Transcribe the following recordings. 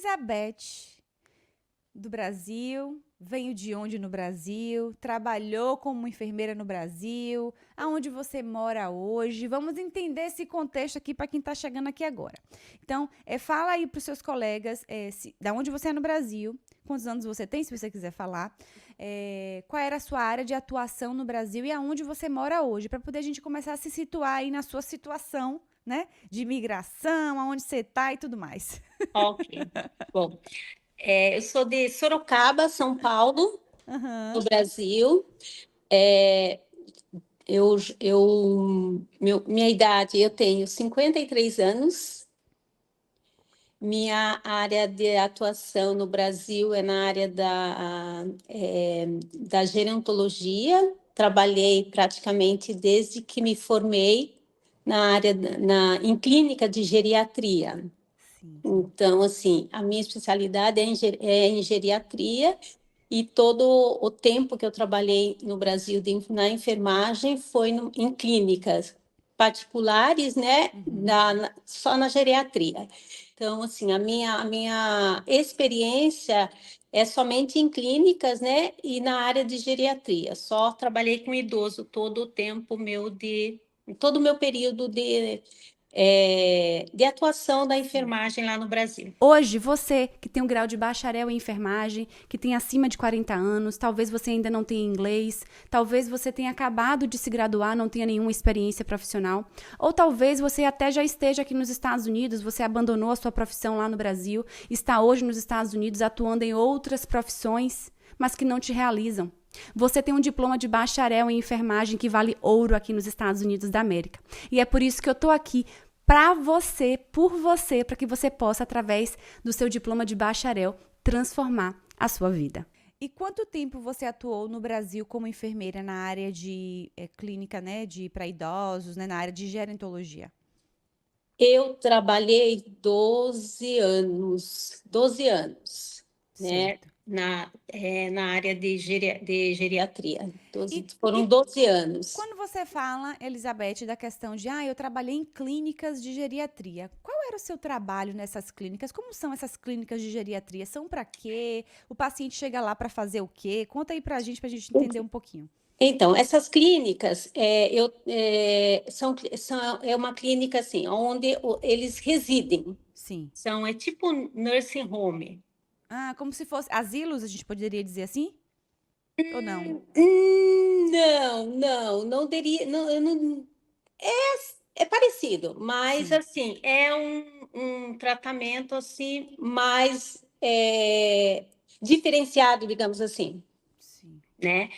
Elizabeth, do Brasil, veio de onde no Brasil, trabalhou como enfermeira no Brasil, aonde você mora hoje. Vamos entender esse contexto aqui para quem está chegando aqui agora. Então, fala aí para os seus colegas da onde você é no Brasil, quantos anos você tem, se você quiser falar, qual era a sua área de atuação no Brasil e aonde você mora hoje, para poder a gente começar a se situar aí na sua situação, né, de imigração, aonde você está e tudo mais. Ok. Bom, eu sou de Sorocaba, São Paulo, no Aham. Brasil. É, minha idade, eu tenho 53 anos. Minha área de atuação no Brasil é na área da gerontologia. Trabalhei praticamente desde que me formei na área, em clínica de geriatria. Sim. Então, assim, a minha especialidade é em geriatria e todo o tempo que eu trabalhei no Brasil na enfermagem foi em clínicas particulares, né, Uhum. só na geriatria. Então, assim, a minha experiência é somente em clínicas, né, e na área de geriatria. Só trabalhei com idoso todo o tempo todo o meu período de atuação da Sim. enfermagem lá no Brasil. Hoje, você que tem um grau de bacharel em enfermagem, que tem acima de 40 anos, talvez você ainda não tenha inglês, talvez você tenha acabado de se graduar, não tenha nenhuma experiência profissional, ou talvez você até já esteja aqui nos Estados Unidos, você abandonou a sua profissão lá no Brasil, está hoje nos Estados Unidos atuando em outras profissões, mas que não te realizam. Você tem um diploma de bacharel em enfermagem que vale ouro aqui nos Estados Unidos da América. E é por isso que eu tô aqui para você, por você, para que você possa, através do seu diploma de bacharel, transformar a sua vida. E quanto tempo você atuou no Brasil como enfermeira na área de clínica, né, de para idosos, né, na área de gerontologia? Eu trabalhei 12 anos, 12 anos, né, Certo. na área de geriatria. E, Foram e 12 anos. quando você fala, Elizabeth, da questão de, eu trabalhei em clínicas de geriatria, qual era o seu trabalho nessas clínicas? Como são essas clínicas de geriatria? São para quê? O paciente chega lá para fazer o quê? Conta aí pra gente entender um pouquinho. Então, essas clínicas é uma clínica assim, onde eles residem. Sim. É tipo nursing home. Ah, como se fosse asilos, a gente poderia dizer assim? Ou não? Não teria, é parecido, mas Sim. assim, é um tratamento assim mais diferenciado, digamos assim, Sim. né?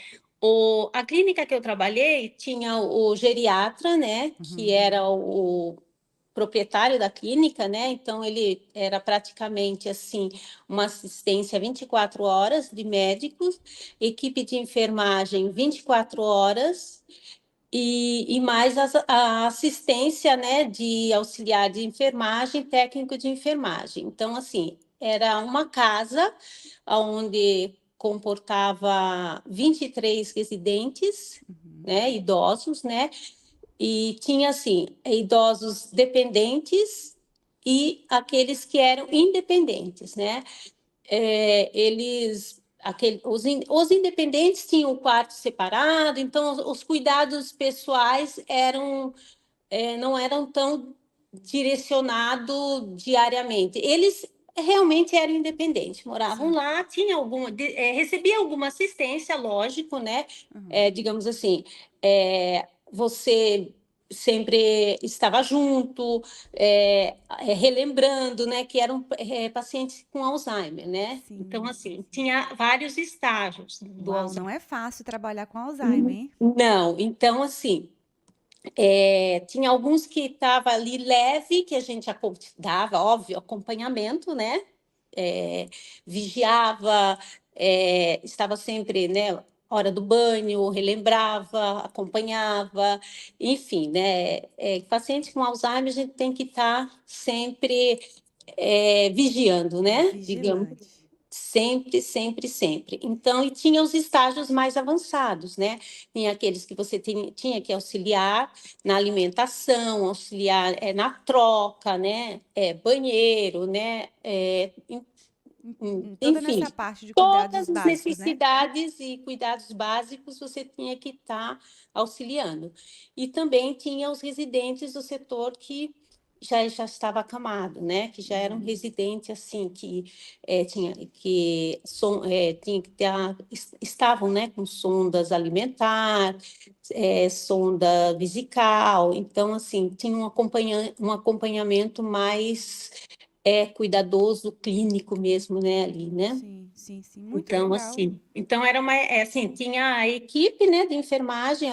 A clínica que eu trabalhei tinha o geriatra, né, que Uhum. era o proprietário da clínica, né? Então ele era praticamente assim uma assistência 24 horas de médicos, equipe de enfermagem 24 horas e mais a assistência, né, de auxiliar de enfermagem, técnico de enfermagem. Então, assim, era uma casa onde comportava 23 residentes, Uhum. né, idosos, né, e tinha, assim, idosos dependentes e aqueles que eram independentes, né? Os independentes tinham o quarto separado, então os cuidados pessoais não eram tão direcionados diariamente. Eles realmente eram independentes, moravam Sim. lá, recebia alguma assistência, lógico, né? Uhum. Digamos assim, você sempre estava junto, relembrando, né, que eram pacientes com Alzheimer, né? Então, Sim. assim, tinha vários estágios do Uau, não Alzheimer. é fácil trabalhar com Alzheimer, hein? Não, então, assim, tinha alguns que estavam ali leve, que a gente dava, óbvio, acompanhamento, né? Vigiava, estava sempre, né? Hora do banho, relembrava, acompanhava, enfim, né? Paciente com Alzheimer, a gente tem que estar sempre vigiando, né? Digamos. Vigilante. Sempre, sempre, sempre. Então, e tinha os estágios mais avançados, né? Tinha aqueles que você tinha que auxiliar na alimentação, auxiliar na troca, né? Banheiro, né? Toda nessa Enfim, parte de cuidados todas as básicos, né? necessidades e cuidados básicos você tinha que estar auxiliando. E também tinha os residentes do setor que já estava acamado, né? Que já eram residentes assim que tinha que estavam, né, com sondas alimentar, sonda vesical. Então assim tinha um acompanhamento mais cuidadoso, clínico mesmo, né, ali, né? Sim, sim, sim. Muito Então, legal. assim, era assim, tinha a equipe, né, de enfermagem,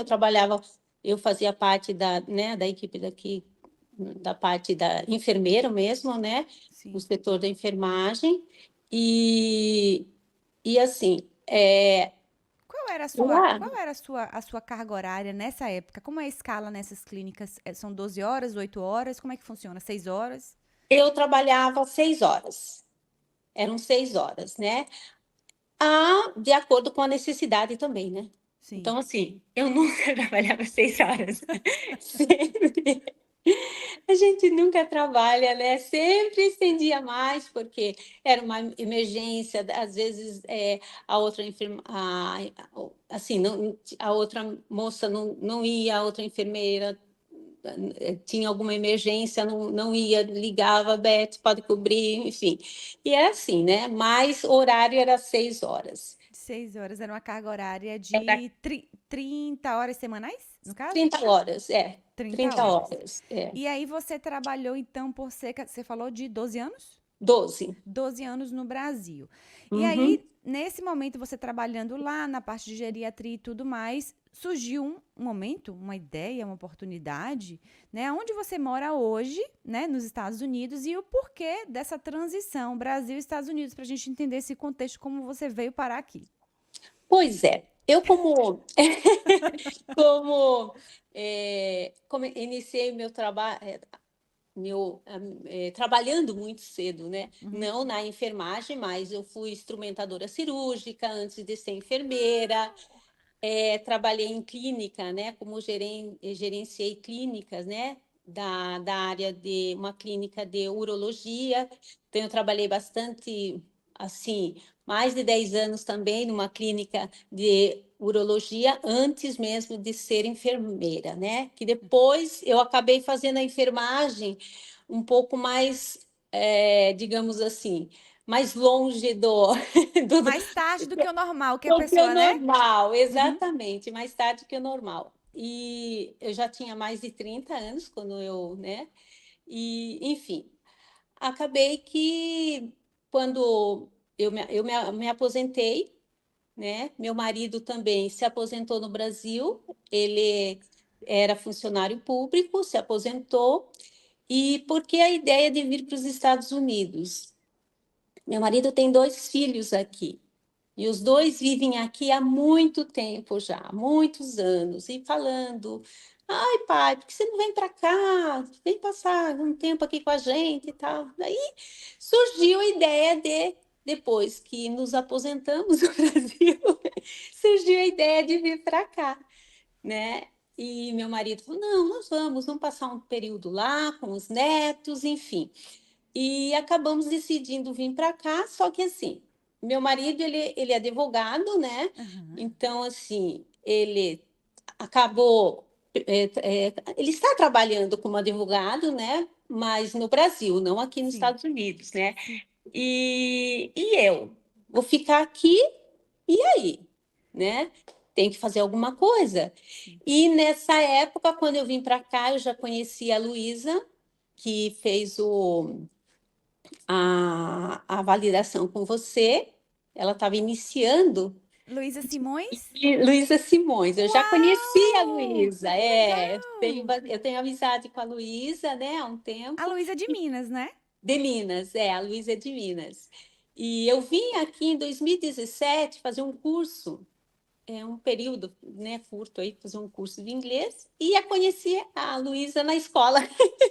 eu fazia parte da equipe daqui, da parte da enfermeira mesmo, né, o Sim. setor da enfermagem, e, e assim, lá, Qual era a sua carga horária nessa época? Como é a escala nessas clínicas? São 12 horas, 8 horas? Como é que funciona? 6 horas? eu trabalhava 6 horas, eram 6 horas, né, de acordo com a necessidade também, né? Sim. Então, assim, eu nunca trabalhava 6 horas. Sempre. A gente nunca trabalha, né? Sempre estendia mais, porque era uma emergência, às vezes a outra assim, não, a outra moça não ia, a outra enfermeira tinha alguma emergência, não ia, ligava, Beth, pode cobrir, enfim. E é assim, né? Mas o horário era 6 horas. 6 horas era uma carga horária Era de 30 horas semanais, no caso? 30 horas, 30 30 horas. horas, E aí você trabalhou então por cerca, você falou de 12 anos? 12. 12 anos no Brasil. E Uhum. aí, nesse momento, você trabalhando lá na parte de geriatria e tudo mais, surgiu um momento, uma ideia, uma oportunidade, né? Onde você mora hoje, né, nos Estados Unidos, e o porquê dessa transição Brasil e Estados Unidos, para a gente entender esse contexto, como você veio parar aqui. Pois é, eu como iniciei meu trabalho, trabalhando muito cedo, né? Uhum. Não na enfermagem, mas eu fui instrumentadora cirúrgica antes de ser enfermeira. Trabalhei em clínica, né? Como gerenciei clínicas, né? Da área de uma clínica de urologia. Então, eu trabalhei bastante, assim, mais de 10 anos também numa clínica de urologia, antes mesmo de ser enfermeira, né? Que depois eu acabei fazendo a enfermagem um pouco mais, digamos assim, mais longe do, Mais tarde do que o normal, que a do que o pessoa, né? normal, Uhum. exatamente, mais tarde que o normal. E eu já tinha mais de 30 anos quando né? E, enfim, acabei que quando eu me aposentei, né? Meu marido também se aposentou no Brasil, ele era funcionário público, se aposentou, e porque a ideia de vir para os Estados Unidos? Meu marido tem 2 filhos aqui. E os dois vivem aqui há muito tempo já, há muitos anos, e falando: ai, pai, por que você não vem para cá? Vem passar um tempo aqui com a gente e tal. Daí surgiu a ideia depois que nos aposentamos no Brasil, surgiu a ideia de vir para cá, né? E meu marido falou: não, nós vamos passar um período lá com os netos, enfim. E acabamos decidindo vir para cá, só que assim, meu marido, ele é advogado, né? Aham. Então, assim, ele acabou, ele está trabalhando como advogado, né? Mas no Brasil, não aqui nos Sim, Estados Unidos, né? sim. E eu vou ficar aqui, e aí, né? Tem que fazer alguma coisa. Sim. E nessa época, quando eu vim para cá, eu já conheci a Luísa, que fez a validação com você. Ela estava iniciando. Luísa Simões? E Luísa Simões, eu já conhecia a Uau! Luísa, Que legal! eu tenho amizade com a Luísa, né, há um A tempo. Luísa de Minas, né? De Minas, a Luísa é de Minas. E eu vim aqui em 2017 fazer um curso, um período, né, curto aí, fazer um curso de inglês, e a conheci a Luísa na escola.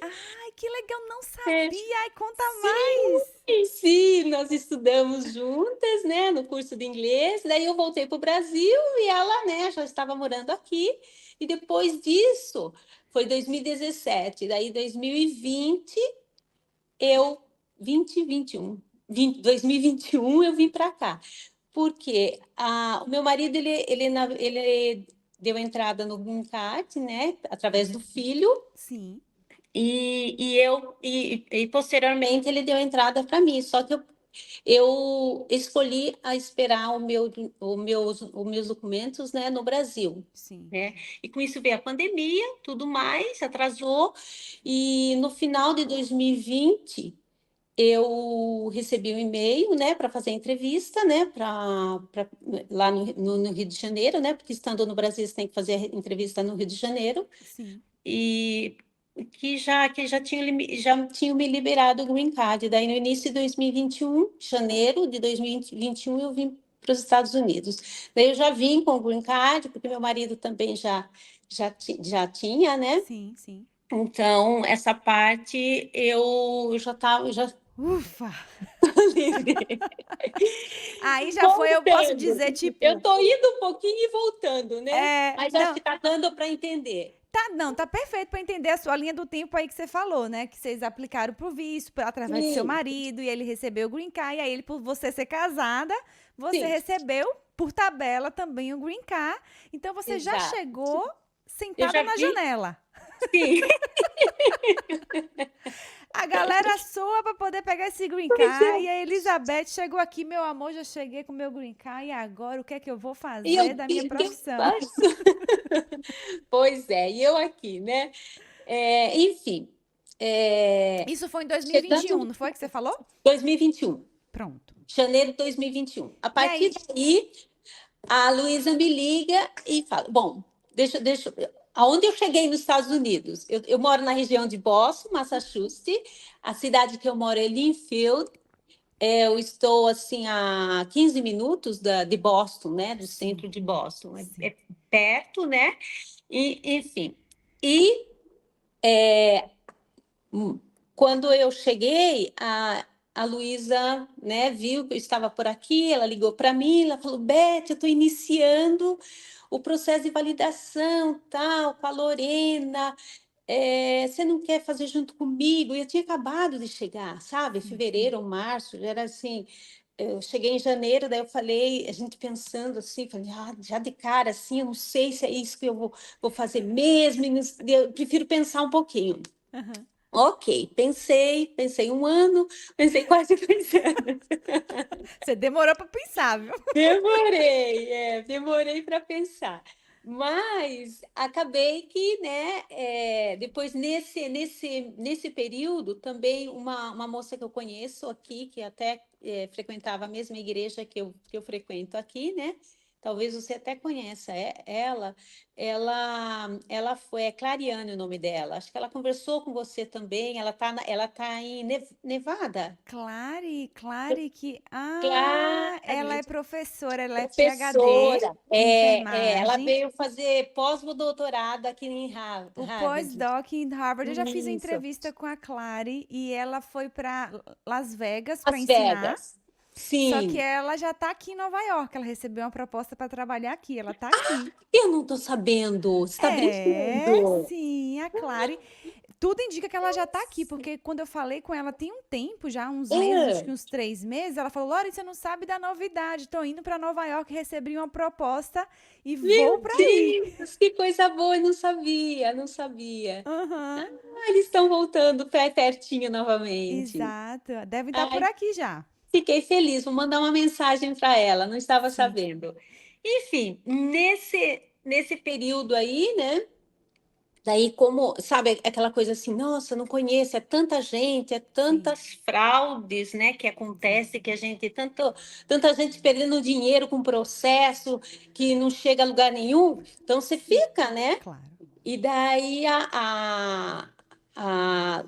Ai, que legal, não É, sabia. Ai, conta sim, mais. sim, nós estudamos juntas, né, no curso de inglês. Daí eu voltei para o Brasil e ela, né, já estava morando aqui. E depois disso, foi 2017. Daí 2020, eu 2021. 2021 eu vim para cá. Porque o meu marido, ele deu entrada no Green Card, né, através do filho, Sim, e posteriormente ele deu entrada para mim. Só que eu escolhi a esperar os meus documentos, né, no Brasil. sim, Né? E com isso veio a pandemia, tudo mais, atrasou. E no final de 2020, eu recebi um e-mail, né, para fazer a entrevista, né, lá no Rio de Janeiro, né, porque estando no Brasil você tem que fazer a entrevista no Rio de Janeiro, sim. e já tinha me liberado o Green Card. Daí, no início de 2021, janeiro de 2021, eu vim para os Estados Unidos. Daí eu já vim com o Green Card, porque meu marido também já tinha, né? Sim, sim. Então, essa parte eu já estava Ufa! livre. Aí já foi, eu posso Voltando. dizer, Eu tipo, estou indo um pouquinho e voltando, né? Mas acho não, que está dando para entender. tá, não, tá perfeito para entender a sua linha do tempo aí que você falou, né? Que vocês aplicaram pro visto através do seu Sim, marido e ele recebeu o green card, e aí ele, por você ser casada, você sim, recebeu por tabela também o green card. Então você já exato. chegou Eu sentada já na vi, janela. sim. A galera soa para poder pegar esse green Pois card. é. E a Elizabeth chegou aqui, meu amor, já cheguei com meu green card. E agora o que é que eu vou E fazer da minha que eu profissão? faço? Pois é, e eu aqui, né? Enfim, Isso foi em 2021, chegando não foi que você falou? 2021, Pronto. janeiro de 2021. A E partir aí? daí, a Luísa me liga e fala: Bom, aonde eu cheguei nos Estados Unidos? Eu moro na região de Boston, Massachusetts. A cidade que eu moro é Linfield. Eu estou assim a 15 minutos de Boston, né? Do Sim, centro de Boston. sim. É perto, né? Enfim. E hum, quando eu cheguei, a Luísa, né, viu que eu estava por aqui, ela ligou para mim, ela falou: Beth, eu estou iniciando o processo de validação, tal, com a Lorena. Você não quer fazer junto comigo? E eu tinha acabado de chegar, sabe? Sim. Fevereiro, março, já era assim. Eu cheguei em janeiro, daí eu falei, a gente pensando assim, falei, já de cara assim, eu não sei se é isso que eu vou fazer mesmo, eu prefiro pensar um pouquinho. Aham. Ok, pensei um ano, pensei quase 2 anos. Você demorou para pensar, viu? Demorei para pensar. Mas acabei que, né, depois nesse período, também uma moça que eu conheço aqui, que até frequentava a mesma igreja que eu frequento aqui, né? Talvez você até conheça ela foi, é Clariane o nome dela. Acho que ela conversou com você também. Ela tá em Nevada. Clare que. Ah, ela Claro, é professora, ela é PhD professora. em Ela enfermagem. veio fazer pós-doutorado aqui em O Harvard. pós-doc em Harvard, eu já fiz uma Isso, entrevista com a Clary e ela foi para Las Vegas para Las ensinar. Vegas. Só que Sim, ela já está aqui em Nova York. Ela recebeu uma proposta para trabalhar aqui. Ela está aqui. eu não estou sabendo. Você está É, brincando? sim, a Clary. Tudo indica que ela já está aqui, porque quando eu falei com ela tem um tempo, já uns meses, acho que É. uns 3 meses, ela falou: Lore, você não sabe da novidade. Estou indo para Nova York, recebi uma proposta e vou Meu para aí. Deus, que coisa boa, eu não sabia, não sabia. Aham, Eles estão voltando pertinho novamente. exato. Devem estar por Ai, aqui já. fiquei feliz, vou mandar uma mensagem para ela, não estava Sim, sabendo. Enfim, nesse período aí, né? Daí, como, sabe, aquela coisa assim, nossa, não conheço, é tanta gente, é sim, tantas fraudes, né, que sim. acontece, que a gente, tanta gente perdendo dinheiro com processo que não chega a lugar nenhum, então você fica, né? Claro. E daí a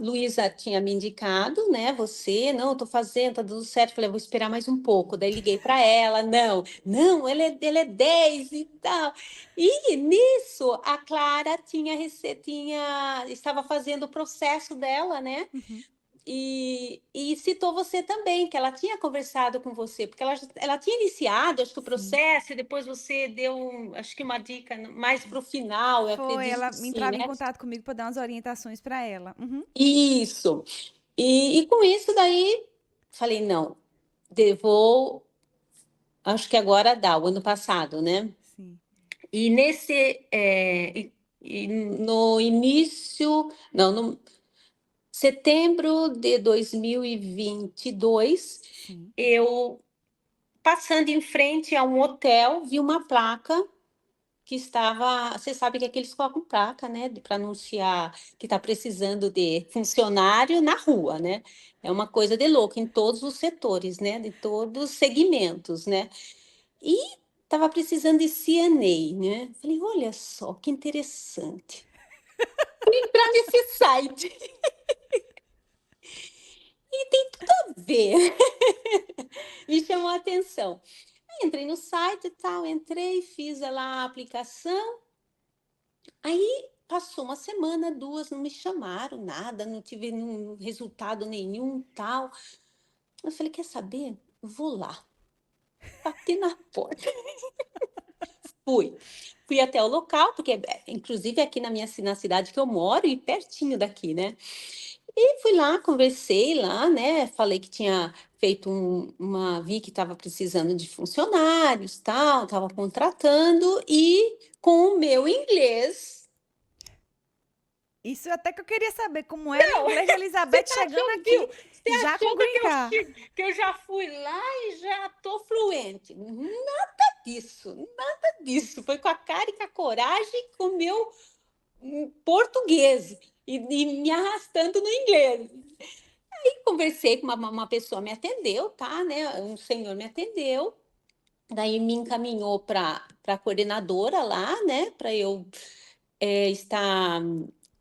Luísa tinha me indicado, né? Você, não, estou fazendo, tá tudo certo. Falei, vou esperar mais um pouco. Daí liguei para ela, não, ele é 10 e tal. E nisso a Clara estava fazendo o processo dela, né? Uhum. E citou você também, que ela tinha conversado com você, porque ela tinha iniciado, acho que o Sim. processo, e depois você deu, acho que uma dica mais para o final, eu Foi, acredito ela que sim, entrava em né? contato comigo para dar umas orientações para ela. Uhum. Isso. E com isso daí, falei, não. Vou, acho que agora dá, o ano passado, né? Sim. E no início, não, no setembro de 2022, Sim. eu, passando em frente a um hotel, vi uma placa que estava. Você sabe que aqui eles colocam placa, né, para anunciar que está precisando de funcionário na rua, né? É uma coisa de louco em todos os setores, né? De todos os segmentos, né? E estava precisando de CNA, né? Falei, olha só que interessante. Entrar nesse site e tem tudo a ver. Me chamou a atenção. Aí entrei no site e tal, entrei, fiz lá a aplicação. Aí passou uma semana, duas, não me chamaram, nada, não tive resultado nenhum, tal. Eu falei, quer saber? Vou lá. Bati na porta. Fui. Fui até o local, porque inclusive aqui na cidade que eu moro e pertinho daqui, né? E fui lá, conversei lá, né? Falei que tinha feito vi que estava precisando de funcionários, tal, estava contratando e com o meu inglês. Isso até que eu queria saber como era o inglês de Você Elizabeth tá chegando achando, aqui viu? Você já com achando green card. que eu já fui lá e já tô fluente? Nada disso, nada disso. Foi com a cara e com a coragem, com o meu português e me arrastando no inglês. Aí conversei com uma pessoa, me atendeu, tá, né? Um senhor me atendeu. Daí me encaminhou para a coordenadora lá, né? Para eu estar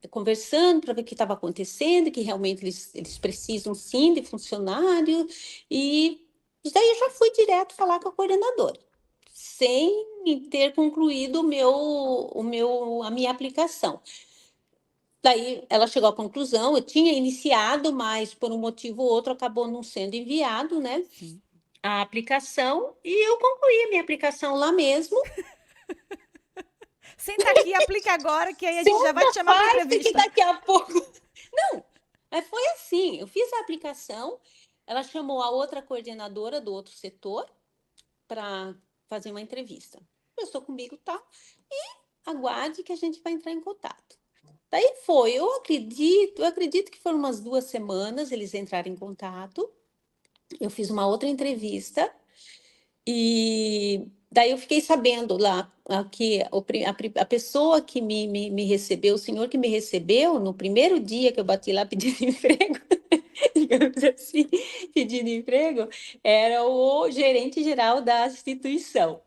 conversando para ver o que estava acontecendo, que realmente eles precisam sim de funcionário. E daí eu já fui direto falar com a coordenadora, sem ter concluído a minha aplicação. Daí ela chegou à conclusão, eu tinha iniciado, mas por um motivo ou outro acabou não sendo enviado, né? Sim. A aplicação, e eu concluí a minha aplicação lá mesmo. Senta aqui, aplica agora, que aí a gente já vai Senta, te chamar para faz, que entrevista. daqui a pouco. Não, mas foi assim: eu fiz a aplicação, ela chamou a outra coordenadora do outro setor para fazer uma entrevista. Conversou comigo, tá? Aguarde que a gente vai entrar em contato. Daí foi, eu acredito que foram umas 2 semanas eles entraram em contato. Eu fiz uma outra entrevista e daí eu fiquei sabendo lá que a pessoa que me recebeu, o senhor que me recebeu no primeiro dia que eu bati lá pedindo emprego, digamos assim, pedindo emprego, era o gerente geral da instituição.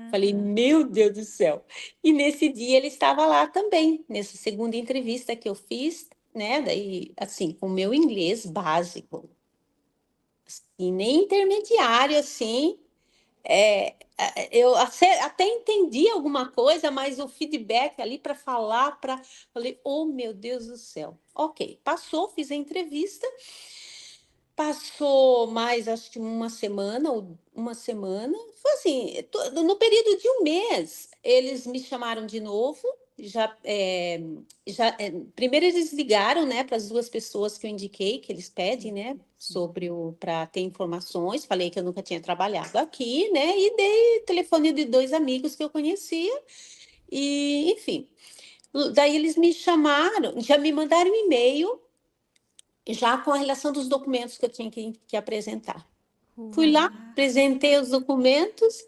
Falei, Aham. meu Deus do céu. E nesse dia ele estava lá também, nessa segunda entrevista que eu fiz, né? Daí, assim, com o meu inglês básico, e nem intermediário, assim. Eu até entendi alguma coisa, mas o feedback ali para falar, falei, oh meu Deus do céu. Ok, passou, fiz a entrevista, passou mais, acho que uma semana, foi assim, no período de um mês, eles me chamaram de novo, primeiro eles ligaram, né, para as 2 pessoas que eu indiquei, que eles pedem, Sim. né, Sim. para ter informações, falei que eu nunca tinha trabalhado aqui, né, e dei telefone de 2 amigos que eu conhecia, e enfim, daí eles me chamaram, já me mandaram um e-mail, já com a relação dos documentos que eu tinha que apresentar. Fui lá, Uau! apresentei os documentos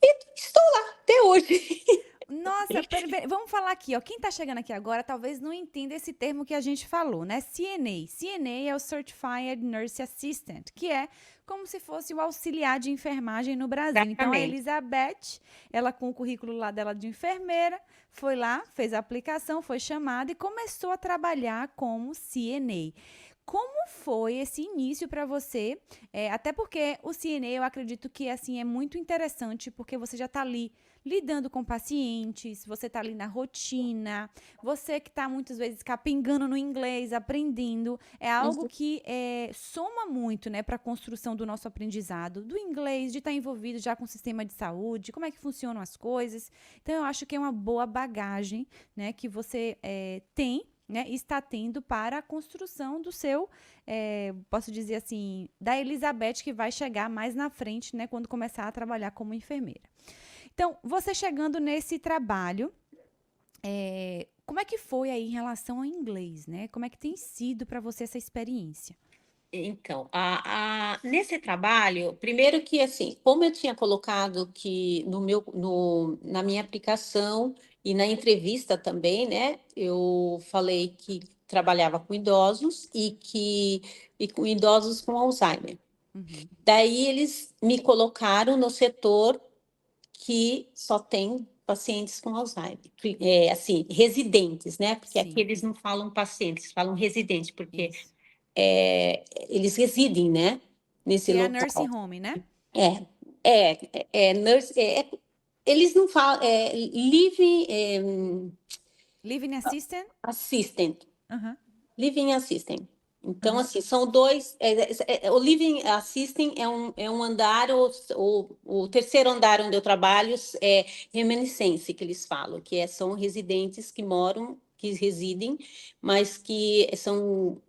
e estou lá até hoje. Nossa, vamos falar aqui, ó. Quem tá chegando aqui agora talvez não entenda esse termo que a gente falou, né? CNA. CNA é o Certified Nurse Assistant, que é como se fosse o auxiliar de enfermagem no Brasil. Então, a Exatamente. Elizabeth, ela com o currículo lá dela de enfermeira, foi lá, fez a aplicação, foi chamada e começou a trabalhar como CNA. Como foi esse início para você? Até porque o CNA, eu acredito que assim é muito interessante, porque você já está ali lidando com pacientes, você está ali na rotina, você que está muitas vezes capengando no inglês, aprendendo, é algo que soma muito, né, para a construção do nosso aprendizado, do inglês, de estar envolvido já com o sistema de saúde, como é que funcionam as coisas. Então, eu acho que é uma boa bagagem, né, que você tem né, está tendo para a construção do seu, posso dizer assim, da Elizabeth que vai chegar mais na frente, né, quando começar a trabalhar como enfermeira. Então, você chegando nesse trabalho, como é que foi aí em relação ao inglês, né? Como é que tem sido para você essa experiência? Então, nesse trabalho, primeiro que assim, como eu tinha colocado que na minha aplicação e na entrevista também, né, eu falei que trabalhava com idosos e com idosos com Alzheimer. Uhum. Daí eles me colocaram no setor que só tem pacientes com Alzheimer, assim, residentes, né? Porque aqui Sim, eles não falam pacientes, falam residentes, porque isso. eles residem, né, nesse Que é a nursing local. home, né? É, nurse, eles não falam, living Living assistant? assistant, Aham. living assistant. Então, Aham. assim, são dois. O living assistant é um andar, o terceiro andar onde eu trabalho é reminiscência, que eles falam, são residentes que moram, que residem, mas que são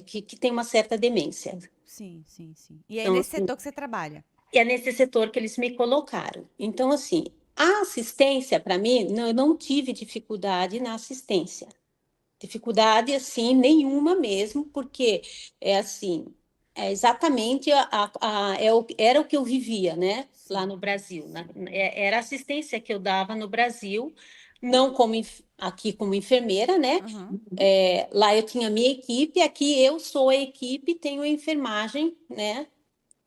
que têm uma certa demência. Sim, sim, sim. E é Então, nesse assim, setor que você trabalha? é nesse setor que eles me colocaram. Então, assim, a assistência, para mim, não, eu não tive dificuldade na assistência. Dificuldade, assim, nenhuma mesmo, porque é assim, é exatamente era o que eu vivia, né, lá Sim, no Brasil, né? sim. Era a assistência que eu dava no Brasil, não como aqui como enfermeira, né? Aham. Lá eu tinha minha equipe, aqui eu sou a equipe, tenho a enfermagem, né?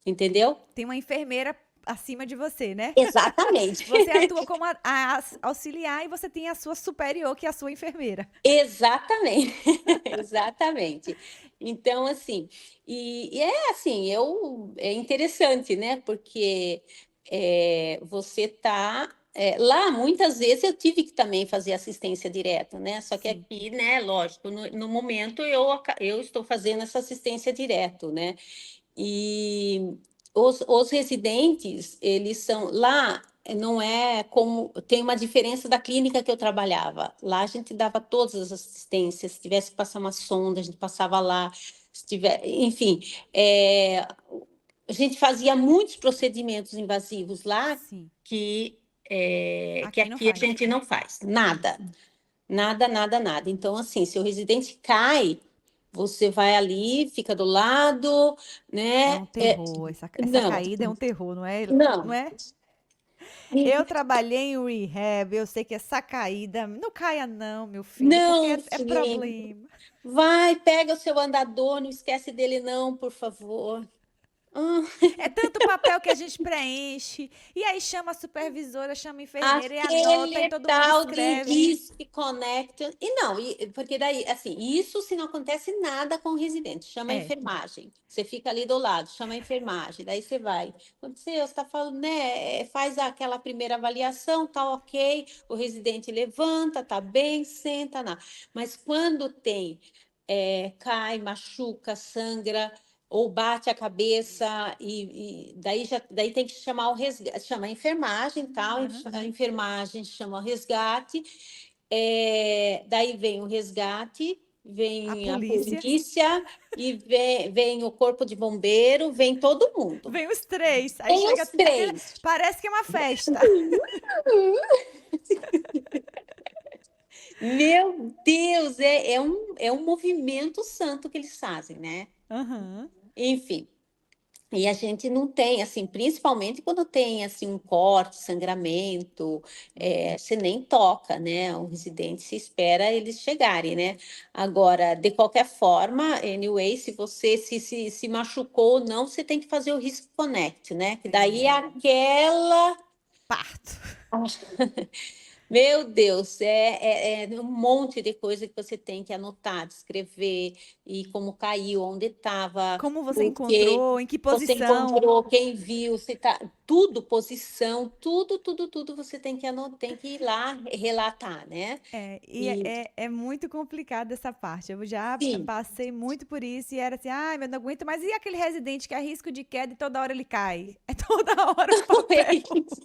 Entendeu? Tem uma enfermeira acima de você, né? Exatamente. Você atua como a auxiliar e você tem a sua superior, que é a sua enfermeira. Exatamente, exatamente. Então, assim, e é assim, é interessante, né? Porque você tá lá, muitas vezes eu tive que também fazer assistência direta, né? Só que Sim, aqui, né, lógico, no momento eu estou fazendo essa assistência direto, né? E os residentes, eles são lá, não é como tem uma diferença da clínica que eu trabalhava. Lá a gente dava todas as assistências, se tivesse que passar uma sonda, a gente passava lá, se tiver, enfim, a gente fazia muitos procedimentos invasivos lá sim. que Aqui não aqui a faz. gente não faz, nada. Nada, nada, nada. Então, assim, se o residente cai, você vai ali, fica do lado, É né? um terror. Essa Não, caída é um terror, não é? Não não, é? Eu trabalhei em rehab, eu sei que essa caída. Não caia, não, meu filho, porque não, é filho. problema. Vai, pega o seu andador, não esquece dele, não, por favor. Ah, É tanto papel que a gente preenche. E aí chama a supervisora, chama a enfermeira e anota, e aquele todo mundo tal de escreve. risk connection. E não, porque daí, assim, isso se não acontece nada com o residente, chama a É. enfermagem. Você fica ali do lado, chama a enfermagem, daí você vai. Quando você está falando, né, faz aquela primeira avaliação, tá ok, o residente levanta, tá bem, senta, não. Mas quando tem, cai, machuca, sangra, ou bate a cabeça e daí tem que chamar o resgate, chama a enfermagem, tal, Aham. a enfermagem chama o resgate, daí vem o resgate, A vem a polícia. polícia e vem o corpo de bombeiro, vem todo mundo. Vem os três. Aí Tem chega os aquele. três. Parece que é uma festa. Meu Deus, é um movimento santo que eles fazem, né? Aham. Enfim. E a gente não tem, assim, principalmente quando tem, assim, um corte, sangramento, você nem toca, né? O residente se espera eles chegarem, né? Agora, de qualquer forma, anyway, se você se machucou ou não, você tem que fazer o Risk Connect, né? Que daí é aquela. Parto. Meu Deus, é um monte de coisa que você tem que anotar, descrever, e como caiu, onde estava, Como você o que encontrou? Em que você posição? encontrou, quem viu, se tá, tudo, posição, tudo, tudo, tudo você tem que anotar, tem que ir lá relatar, né? E É muito complicado essa parte. Eu já sim, passei muito por isso e era assim, ai, meu, não aguento mais. E aquele residente que é risco de queda e toda hora ele cai? É toda hora o é papel. isso.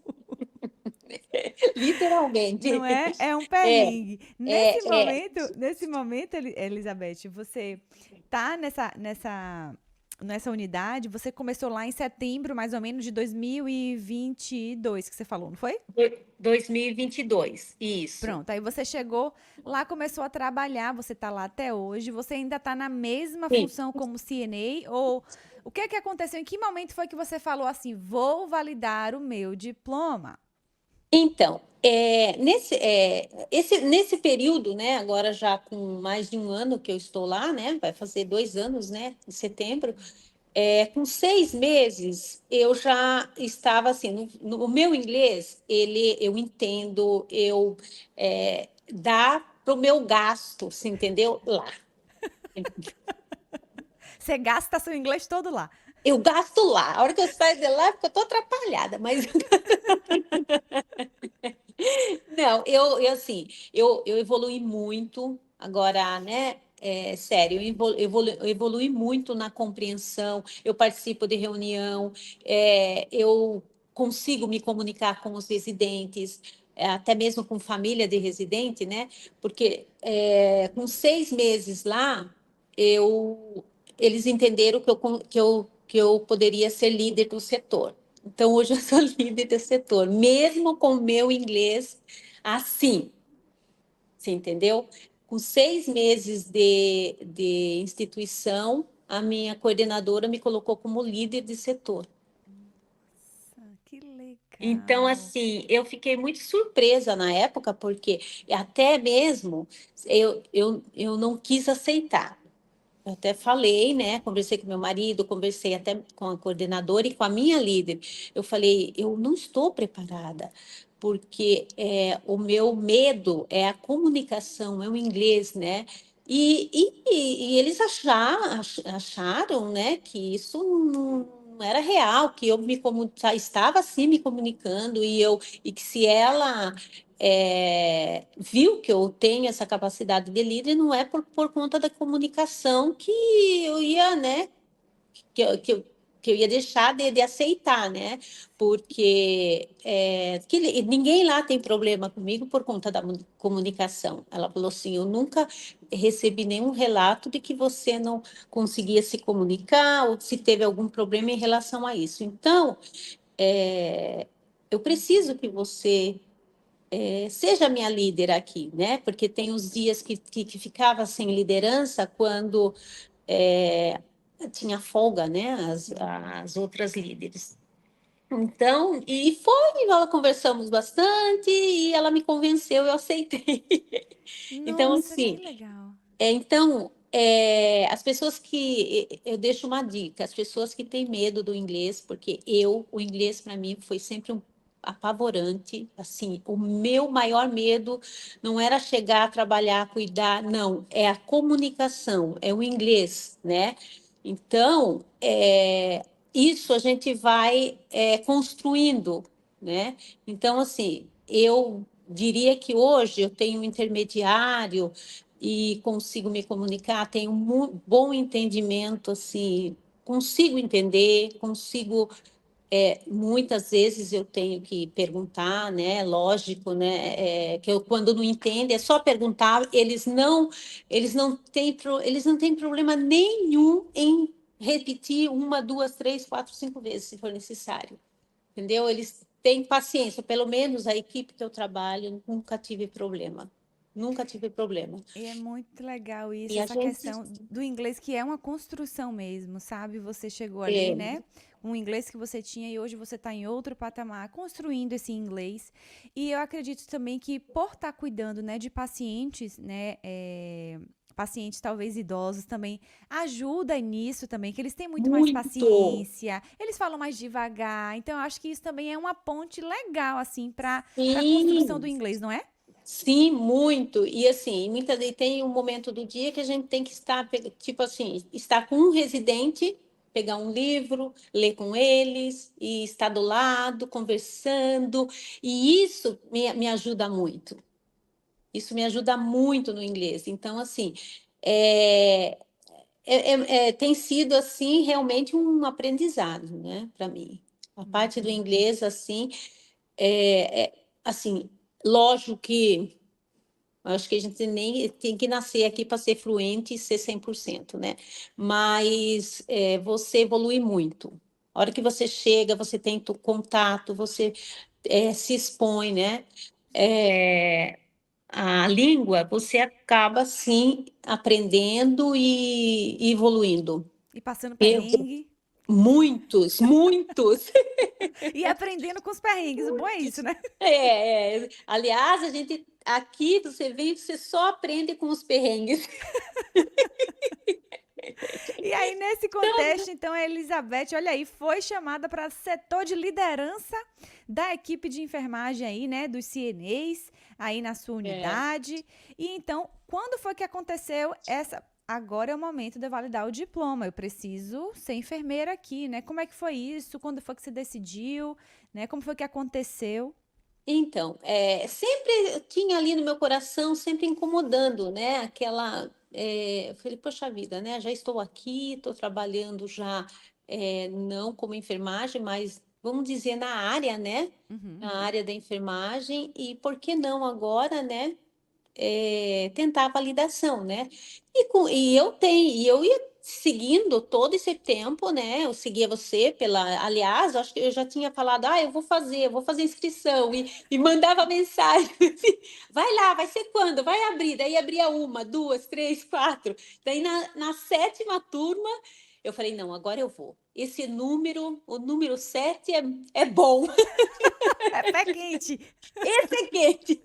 Literalmente. Não é? É um É, perrengue. é. Nesse momento, Elizabeth, você tá nessa unidade, você começou lá em setembro, mais ou menos, de 2022, que você falou, não foi? 2022, isso. Pronto, aí você chegou lá, começou a trabalhar, você tá lá até hoje, você ainda tá na mesma Sim. função como CNA, ou o que é que aconteceu? Em que momento foi que você falou assim, vou validar o meu diploma? Então, nesse período, né, agora já com mais de um ano que eu estou lá, né, vai fazer 2 anos, né, em setembro, com 6 meses eu já estava assim, o meu inglês, eu entendo, dá para o meu gasto, você entendeu? Lá. Você gasta seu inglês todo lá. Eu gasto lá. A hora que eu saio de lá, é porque eu estou atrapalhada, mas não, assim, eu evolui muito agora, né? Sério, eu evolui muito na compreensão, eu participo de reunião, eu consigo me comunicar com os residentes, até mesmo com família de residente, né? Porque com 6 meses lá, eu, eles entenderam que eu poderia ser líder do setor. Então, hoje eu sou líder do setor, mesmo com o meu inglês assim, você entendeu? Com 6 meses de instituição, a minha coordenadora me colocou como líder de setor. Que Então, legal. assim, eu fiquei muito surpresa na época, porque até mesmo eu não quis aceitar. Eu até falei, né? Conversei com meu marido, conversei até com a coordenadora e com a minha líder. Eu falei, eu não estou preparada, porque o meu medo é a comunicação, é o inglês, né? E eles acharam, né, que isso não era real, que eu já estava assim me comunicando e que se ela viu que eu tenho essa capacidade de líder, não é por conta da comunicação que eu ia, né, que eu ia deixar de aceitar, né, porque ninguém lá tem problema comigo por conta da comunicação. Ela falou assim, eu nunca recebi nenhum relato de que você não conseguia se comunicar ou se teve algum problema em relação a isso. Então, eu preciso que você seja minha líder aqui, né? Porque tem os dias que ficava sem liderança quando é, tinha folga, né? As outras líderes. Então, e foi, nós conversamos bastante e ela me convenceu, eu aceitei. Então, Nossa, que assim, legal. as pessoas eu deixo uma dica, as pessoas que têm medo do inglês, porque o inglês para mim foi sempre um apavorante, assim, o meu maior medo não era chegar a trabalhar, cuidar, não, é a comunicação, é o inglês, né? Então, isso a gente vai construindo, né? Então, assim, eu diria que hoje eu tenho um intermediário e consigo me comunicar, tenho um bom entendimento, assim, consigo entender, consigo. Muitas vezes eu tenho que perguntar, né? Lógico, né? Que eu, quando não entendem, é só perguntar. Eles não têm problema nenhum em repetir uma, duas, três, quatro, 5 vezes, se for necessário. Entendeu? Eles têm paciência. Pelo menos a equipe que eu trabalho, nunca tive problema. Nunca tive problema. E é muito legal isso, E a essa gente questão do inglês, que é uma construção mesmo, sabe? Você chegou ali, é, né? Um inglês que você tinha e hoje você está em outro patamar, construindo esse inglês. E eu acredito também que por estar cuidando, né, de pacientes, né, pacientes talvez idosos também, ajuda nisso também, que eles têm muito mais muito. paciência, eles falam mais devagar. Então, eu acho que isso também é uma ponte legal, assim, para a construção do Sim. inglês, não é? Sim, muito. E assim, muitas vezes tem um momento do dia que a gente tem que estar, tipo assim, estar com um residente, pegar um livro, ler com eles e estar do lado, conversando. E isso me ajuda muito. Isso me ajuda muito no inglês. Então, assim, é, tem sido assim realmente um aprendizado, né, para mim. A parte do Muito. inglês, assim, assim, lógico que acho que a gente nem tem que nascer aqui para ser fluente e ser 100%, né? Mas você evolui muito. A hora que você chega, você tem contato, você se expõe, né? É, a língua, você acaba, sim, aprendendo e evoluindo. E passando Eu, perrengue. muitos, muitos. E aprendendo com os perrengues. O bom é isso, né? Aliás, a gente aqui você vem, você só aprende com os perrengues. E aí, nesse contexto, então, a Elizabeth, olha aí, foi chamada para setor de liderança da equipe de enfermagem aí, né, dos CNAs, aí na sua É. unidade. E então, quando foi que aconteceu essa... Agora é o momento de eu validar o diploma. Eu preciso ser enfermeira aqui, né? Como é que foi isso? Quando foi que você decidiu? Né? Como foi que aconteceu? Então, sempre tinha ali no meu coração, sempre incomodando, né? Eu falei, poxa vida, né? Já estou aqui, estou trabalhando já, não como enfermagem, mas vamos dizer na área, né? Uhum. Na área da enfermagem, e por que não agora, né? Tentar a validação, né? E eu ia seguindo todo esse tempo, né? Eu seguia você aliás, eu acho que eu já tinha falado, eu vou fazer inscrição e mandava mensagem, assim, vai lá, vai ser quando? Vai abrir, daí abria uma, duas, três, quatro, daí na sétima turma eu falei, não, agora eu vou. Esse número, o número 7 é bom, É pé quente. esse é quente.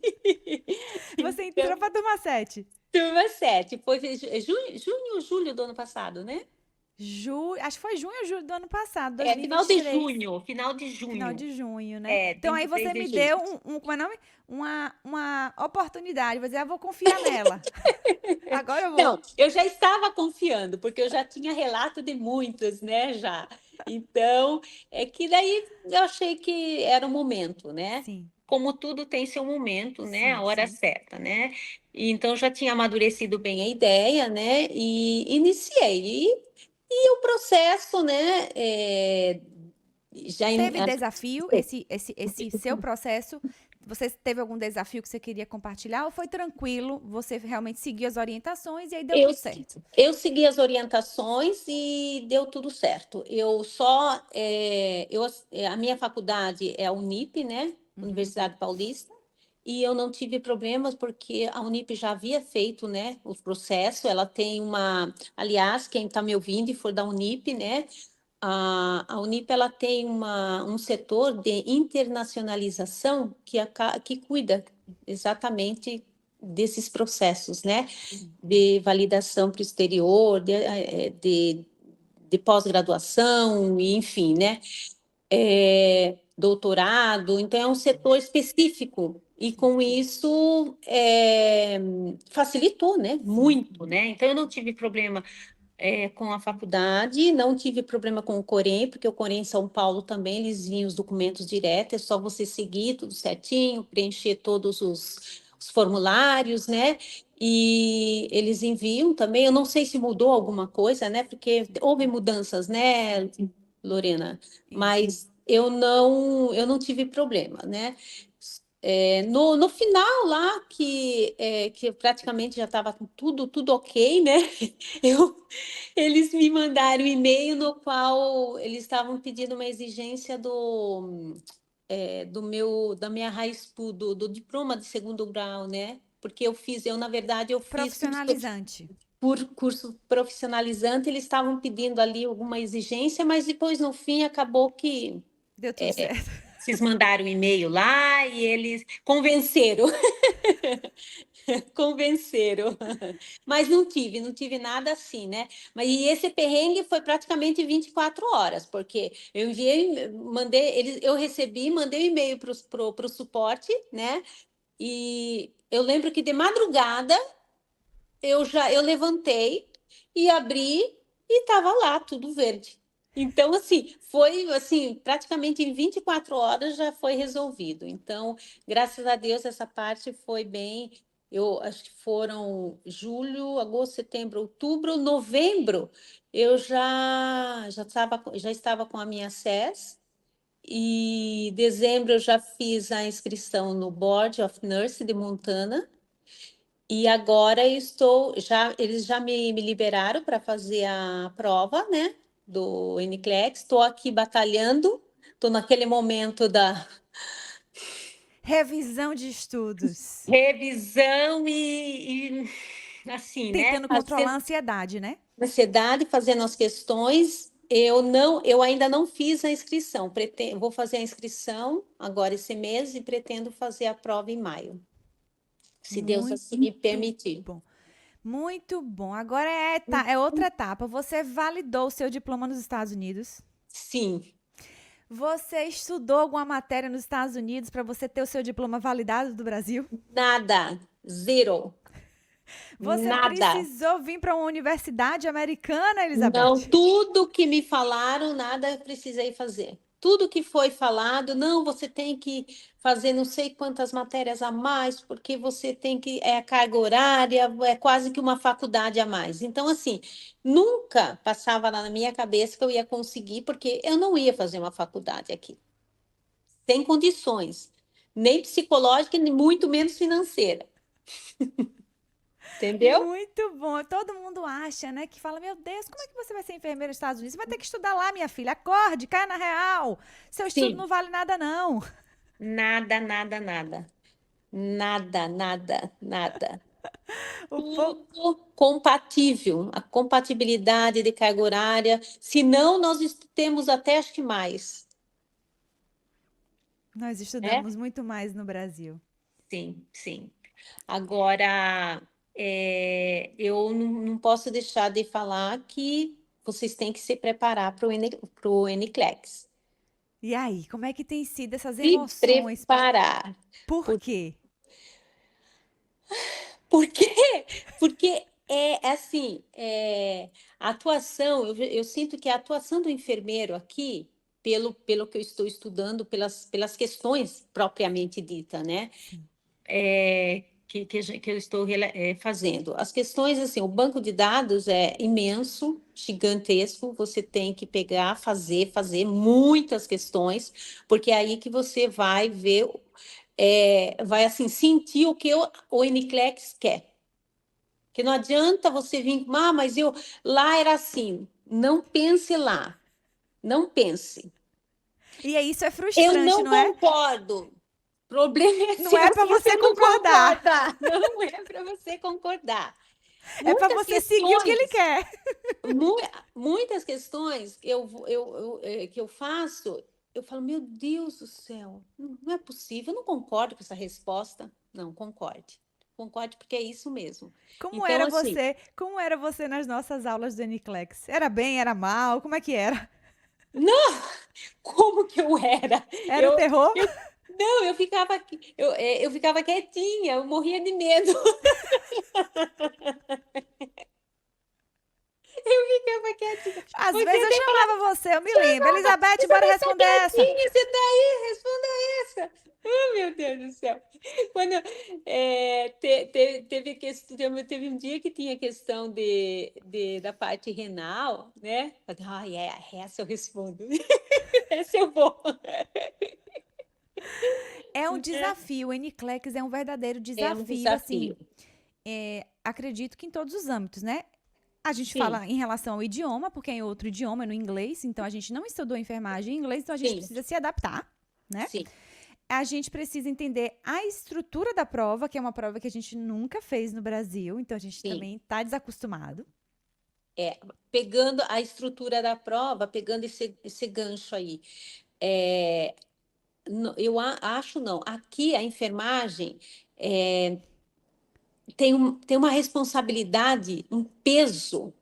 Você entrou para a turma 7. Turma 7 foi junho ou julho do ano passado, né? Acho que foi junho ou julho do ano passado, Final de 2023. junho, final de Final junho. de junho, né? Então aí 23 você de me junho. deu como é o nome? Uma oportunidade. Vou dizer, vou confiar nela. Agora eu vou. Não, eu já estava confiando, porque eu já tinha relato de muitas, né, já. Então, é que daí eu achei que era o momento, né? Sim, Como tudo tem seu momento, né? A sim, hora sim. certa, né? E então já tinha amadurecido bem a ideia, né? E iniciei. E o processo, né? Já in- Teve desafio esse seu processo? Você teve algum desafio que você queria compartilhar ou foi tranquilo? Você realmente seguiu as orientações e aí deu Eu, tudo certo? eu segui as orientações e deu tudo certo. A minha faculdade é a Unip, né? Uhum. Universidade Paulista, e eu não tive problemas porque a Unip já havia feito, né, o processo. Ela tem aliás, quem está me ouvindo e for da Unip, né? A Unip ela tem um setor de internacionalização que cuida exatamente desses processos, né? Sim. De validação para o exterior, de pós-graduação, enfim, né? Doutorado, então é um setor específico. E Sim. com isso facilitou, né? Sim. Muito, né? Então eu não tive problema com a faculdade, não tive problema com o Corém, porque o Corém em São Paulo também eles vinham os documentos direto, é só você seguir tudo certinho, preencher todos os formulários, né? E eles enviam também. Eu não sei se mudou alguma coisa, né? Porque Sim. houve mudanças, né, Lorena? Isso. Mas eu não tive problema, né? No final lá, que praticamente já estava tudo ok, né? Eu, eles me mandaram um e-mail no qual eles estavam pedindo uma exigência da minha high school, do diploma de segundo grau, né? Porque na verdade, eu fiz Profissionalizante. por curso profissionalizante, eles estavam pedindo ali alguma exigência, mas depois, no fim, acabou que Deu tudo certo. vocês mandaram um e-mail lá e eles convenceram. Convenceram. Mas não tive nada assim, né? E esse perrengue foi praticamente 24 horas, porque eu enviei, eu recebi, mandei um e-mail para o suporte, né? E eu lembro que de madrugada eu levantei e abri e estava lá tudo verde. Então, assim, foi assim, praticamente em 24 horas já foi resolvido. Então, graças a Deus, essa parte foi bem. Eu acho que foram julho, agosto, setembro, outubro, novembro. Eu já estava com a minha SES E em dezembro eu já fiz a inscrição no Board of Nurse de Montana. E agora eles já me liberaram para fazer a prova, né, do NCLEX. Estou aqui batalhando, estou naquele momento da Revisão de estudos. revisão assim, né, Tentando controlar a fazendo ansiedade, né? ansiedade, fazendo as questões. Eu ainda não fiz a inscrição. Vou fazer a inscrição agora esse mês e pretendo fazer a prova em maio, se Deus assim me Muito permitir. bom. Muito bom. Agora é outra etapa. Você validou o seu diploma nos Estados Unidos? Sim, Você estudou alguma matéria nos Estados Unidos para você ter o seu diploma validado do Brasil? nada, zero. Você Nada. precisou vir para uma universidade americana, Não, Elizabeth? tudo que me falaram, nada precisei fazer. Tudo que foi falado, não, você tem que fazer não sei quantas matérias a mais, porque você tem que, é a carga horária, é quase que uma faculdade a mais. Então, assim, nunca passava lá na minha cabeça que eu ia conseguir, porque eu não ia fazer uma faculdade aqui. Sem condições, nem psicológica, nem muito menos financeira. Entendeu? Muito bom. Todo mundo acha, né, que fala, meu Deus, como é que você vai ser enfermeira nos Estados Unidos? Você vai ter que estudar lá, minha filha. Acorde, caia na real. Seu estudo Sim. não vale nada, não. Nada, nada, nada. Nada, nada, nada. O povo... Tudo compatível, a compatibilidade de carga horária. Se não, nós temos até acho que mais, Nós né? estudamos muito mais no Brasil. Sim, sim. Agora, eu não posso deixar de falar que vocês têm que se preparar para o NCLEX. E aí, como é que tem sido essas Se emoções? preparar. Por quê? Por quê? Porque é assim, a atuação, eu sinto que a atuação do enfermeiro aqui, pelo que eu estou estudando, pelas questões propriamente dita, né? Sim. Que eu estou fazendo. As questões, assim, o banco de dados é imenso, gigantesco, você tem que pegar, fazer muitas questões, porque é aí que você vai ver, vai assim, sentir o que o NCLEX quer. Que não adianta você vir, mas lá era assim. Não pense lá. Não pense. E aí, isso é Eu frustrante, não não é? concordo. O problema é Não seu é para se você você não concordar. concorda. Não é para você concordar. É para Muitas você seguir o que ele questões, quer. mu- muitas questões que eu faço, eu falo, meu Deus do céu, não é possível, eu não concordo com essa resposta. Não, concorde. Concorde porque é isso mesmo. Como Então, era assim, você? Como era você nas nossas aulas do Niclex? Era bem, era mal? Como é que era? não, como que eu era? Era o Eu, terror? eu, não, eu ficava quietinha, eu morria de medo. Eu ficava quietinha. Às vezes Você eu até falava, chamava você, eu me lembro. Elizabeth, você bora não está responder essa. quietinha, você está aí, responda essa. Oh, meu Deus do céu. Quando teve um dia que tinha questão da parte renal, né? Eu falei, essa eu respondo. Essa eu vou. É um desafio. O Niclex é um verdadeiro É um desafio, assim. desafio. Acredito que em todos os âmbitos, né? A gente Sim, fala em relação ao idioma, porque é em outro idioma, é no inglês, então a gente não estudou enfermagem em inglês, então a gente sim, precisa se adaptar, né? sim. A gente precisa entender a estrutura da prova, que é uma prova que a gente nunca fez no Brasil, então a gente Sim, também está desacostumado. pegando a estrutura da prova, pegando esse gancho aí. É, acho não, aqui a enfermagem tem uma responsabilidade, um peso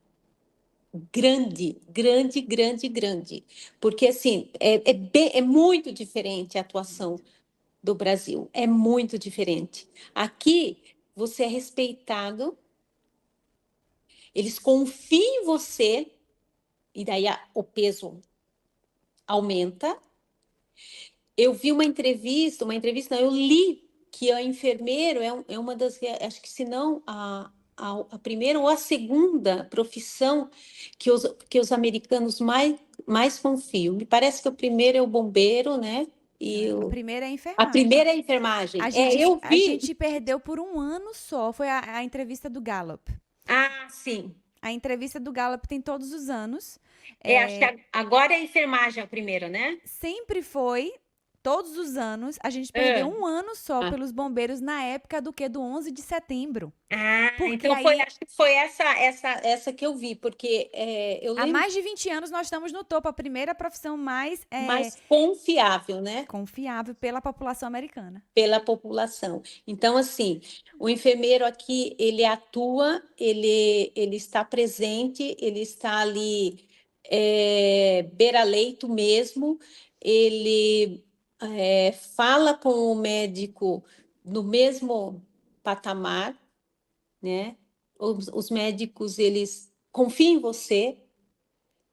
grande, grande, grande, grande. Porque, assim, é muito diferente a atuação do Brasil, é muito diferente. Aqui, você é respeitado, eles confiam em você, e daí o peso aumenta. Eu vi uma entrevista, não, eu li que a enfermeiro é uma das, acho que se não a primeira ou a segunda profissão que os americanos mais confio. Me parece que o primeiro é o bombeiro, né? E A primeira é a a enfermagem. primeira é a enfermagem. A gente, Eu a vi. gente perdeu por um ano só. Foi a entrevista do Gallup. Ah, sim. A entrevista do Gallup tem todos os anos. Acho que agora é a enfermagem a primeira, né? Sempre foi, todos os anos. A gente perdeu Ah, um ano só ah. pelos bombeiros na época do que? Do 11 de setembro. Ah, Porque então foi, aí, acho que foi essa que eu vi, porque eu há lembro mais de 20 anos, nós estamos no topo. A primeira profissão mais mais confiável, né? confiável pela população americana. Pela população. Então, assim, o enfermeiro aqui, ele atua, ele está presente, ele está ali beira-leito mesmo, ele fala com o médico no mesmo patamar, né? Os médicos, eles confiam em você,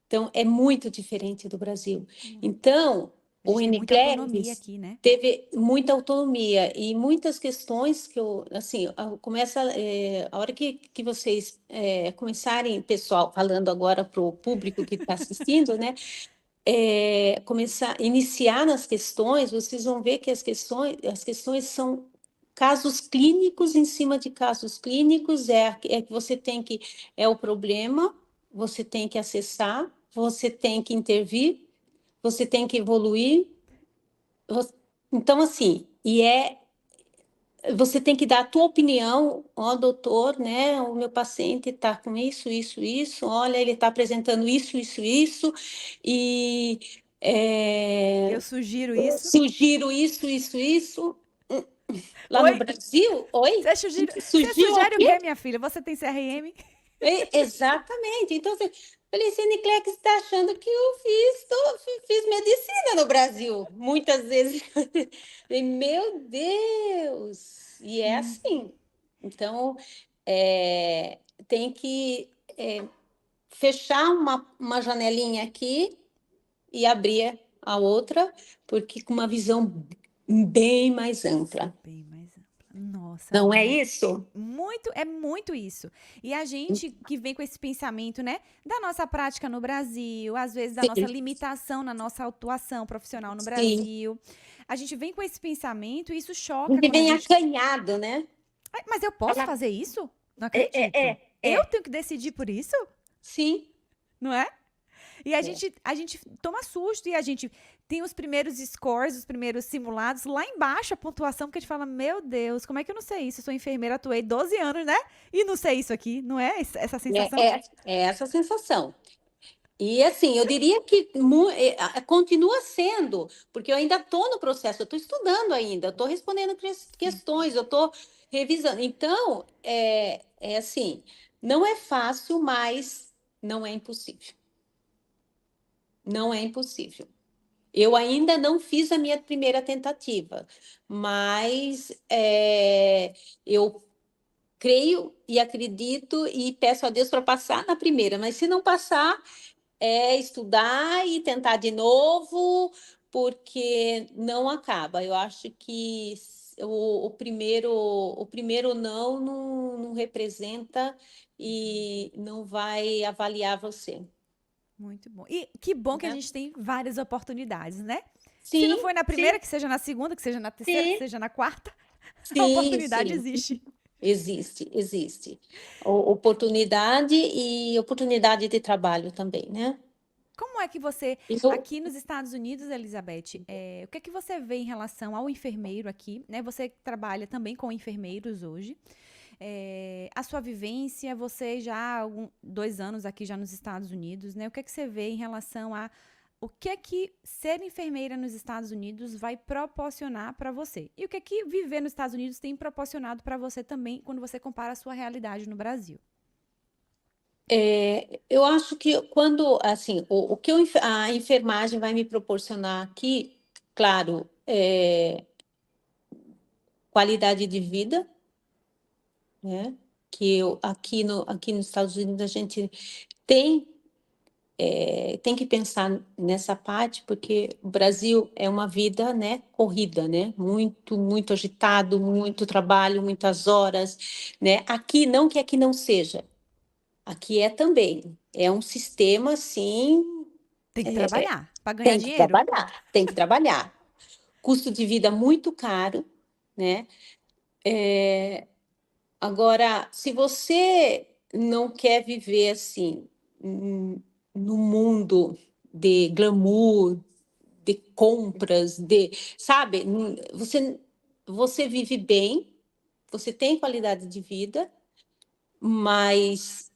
então é muito diferente do Brasil. Então, A o gente tem muita autonomia Unicleves aqui, né? teve muita autonomia e muitas questões que eu, assim, começa, a hora que vocês começarem, pessoal, falando agora para o público que está assistindo, né, começar, iniciar nas questões, vocês vão ver que as questões são casos clínicos em cima de casos clínicos, que você tem que, é o problema, você tem que acessar, você tem que intervir, você tem que evoluir, então, assim, você tem que dar a tua opinião, ó, doutor, né? O meu paciente está com isso, isso, isso, olha, ele está apresentando isso, isso, isso, e Eu é, sugiro eu isso. sugiro isso, isso, isso. Lá no Oi? Brasil, oi? Você Sugiro o sugere o quê, quê? minha filha? Você tem CRM? Exatamente. Então, assim, Felicine Cleck está achando que eu fiz medicina no Brasil. Muitas vezes. Meu Deus! E é assim. Então, é, tem que fechar uma janelinha aqui e abrir a outra, porque com uma visão bem mais ampla. Bem mais ampla. Nossa, Não é muito. isso? É muito isso. E a gente que vem com esse pensamento, né, da nossa prática no Brasil, às vezes da nossa Sim, limitação na nossa atuação profissional no sim. Brasil, a gente vem com esse pensamento e isso A choca gente quando a vem gente. acanhado, né? Ai, mas eu posso Fala, fazer isso? Não é, acredito. é, é, Eu é. tenho que decidir por isso? Sim. Não é? E É. a gente toma susto e a gente tem os primeiros scores, os primeiros simulados, lá embaixo a pontuação, porque a gente fala, meu Deus, como é que eu não sei isso? Eu sou enfermeira, atuei 12 anos, né? E não sei isso aqui, não é essa É, sensação? é essa sensação. E assim, eu diria que continua sendo, porque eu ainda estou no processo, eu estou estudando ainda, eu estou respondendo Sim, questões, eu estou revisando. Então, é assim, não é fácil, mas não é impossível. Não é impossível. Eu ainda não fiz a minha primeira tentativa, mas eu creio e acredito e peço a Deus para passar na primeira, mas se não passar, estudar e tentar de novo, porque não acaba. Eu acho que o primeiro não representa e não vai avaliar você, muito bom. E que bom que a né? gente tem várias oportunidades, né? Se não Sim, foi na sim, primeira, que seja na segunda, que seja na terceira, que sim, seja na quarta, a sim, oportunidade sim. existe. Existe, existe. Oportunidade de trabalho também, né? Como é que você, Eu, aqui nos Estados Unidos, Elizabeth, o que é que você vê em relação ao enfermeiro aqui, né? Você trabalha também com enfermeiros hoje. A sua vivência, você já há 2 anos aqui já nos Estados Unidos, né? O que é que você vê em relação a o que é que ser enfermeira nos Estados Unidos vai proporcionar para você? E o que é que viver nos Estados Unidos tem proporcionado para você também quando você compara a sua realidade no Brasil? eu acho que quando, assim, o que a enfermagem vai me proporcionar aqui, claro, qualidade de vida, né? Que aqui nos Estados Unidos a gente tem, tem que pensar nessa parte, porque o Brasil é uma vida, né, corrida, né? Muito, muito agitado, muito trabalho, muitas horas, né? Aqui, não que aqui não seja, aqui é também. É um sistema, assim, Tem que trabalhar para ganhar Tem que dinheiro. trabalhar, tem que trabalhar. Custo de vida muito caro, né? Agora, se você não quer viver assim, no mundo de glamour, de compras, sabe? Você vive bem, você tem qualidade de vida, mas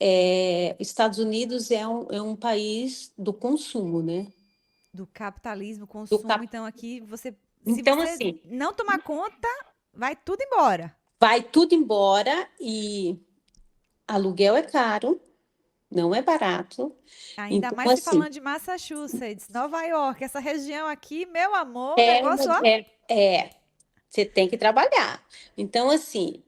Estados Unidos é um país do consumo, né? Do capitalismo, Do consumo. cap... Então aqui se Então, você assim, não tomar conta, vai tudo embora. vai tudo embora e aluguel é caro, não é barato. Ainda Então, mais se assim, falando de Massachusetts, Nova York, essa região aqui, meu amor, o é, negócio, ó. você tem que trabalhar. Então, assim,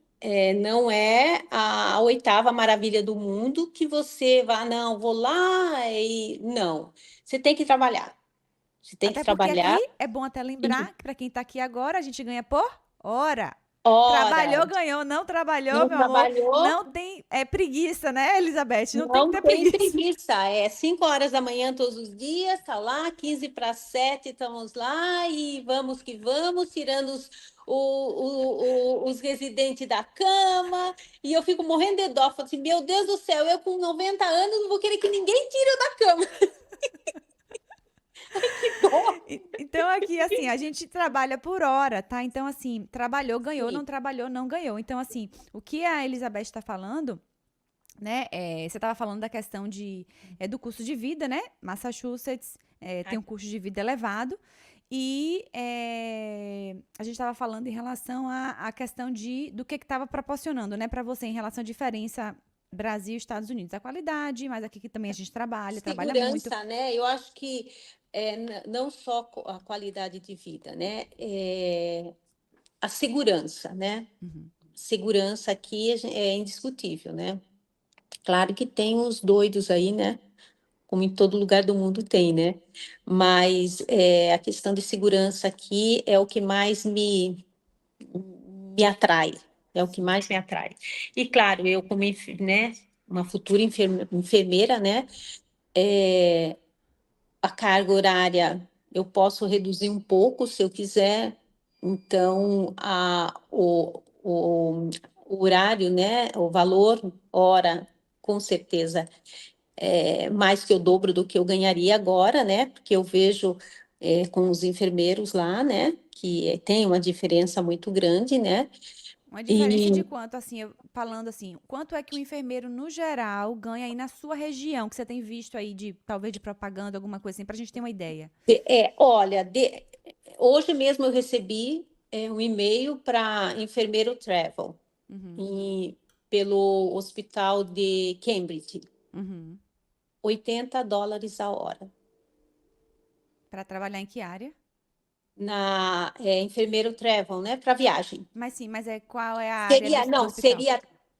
não é a oitava maravilha do mundo que você vá, não, vou lá e. Não. Você tem que trabalhar. Você tem que Até porque trabalhar. aqui é bom até E, lembrar que para quem está aqui agora, a gente ganha por hora. ora, Trabalhou, ganhou. Não trabalhou, não meu amor. trabalhou, Não tem preguiça, né, Elizabeth? Não tem que não ter tem preguiça. preguiça. É 5 horas da manhã todos os dias, tá lá, 15 para 7, estamos lá e vamos que vamos, tirando os residentes da cama. E eu fico morrendo de dó. Falo assim, meu Deus do céu, eu com 90 anos não vou querer que ninguém tire eu da cama. Que dó! Então aqui assim, a gente trabalha por hora, tá? Então assim, trabalhou, ganhou, Sim, não trabalhou, não ganhou. Então assim, o que a Elizabeth está falando, né? Você estava falando da questão do custo de vida, né? Massachusetts tem um custo de vida elevado. E a gente estava falando em relação à questão do que estava proporcionando, né, para você em relação à diferença Brasil e Estados Unidos. A qualidade, mas aqui que também a gente trabalha muito. segurança, né? Eu acho que não só a qualidade de vida, né? A segurança, né? Uhum. Segurança aqui é indiscutível, né? Claro que tem os doidos aí, né? Como em todo lugar do mundo tem, né? Mas a questão de segurança aqui é o que mais me atrai, é o que mais me atrai. E claro, eu como né, uma futura enfermeira, né? A carga horária eu posso reduzir um pouco se eu quiser. Então, o horário, né? O valor hora, com certeza mais que o dobro do que eu ganharia agora, né? Porque eu vejo com os enfermeiros lá, né? Que tem uma diferença muito grande, né? Uma diferença de E quanto, assim, falando assim, quanto é que o enfermeiro, no geral, ganha aí na sua região, que você tem visto aí, talvez de propaganda, alguma coisa assim, pra gente ter uma ideia? olha, hoje mesmo eu recebi um e-mail para enfermeiro travel Uhum, e, pelo hospital de Cambridge, uhum. US$ 80 a hora. Para trabalhar em que área? Enfermeiro travel, né? Para viagem. Mas sim, qual é a área Seria, do não, hospital?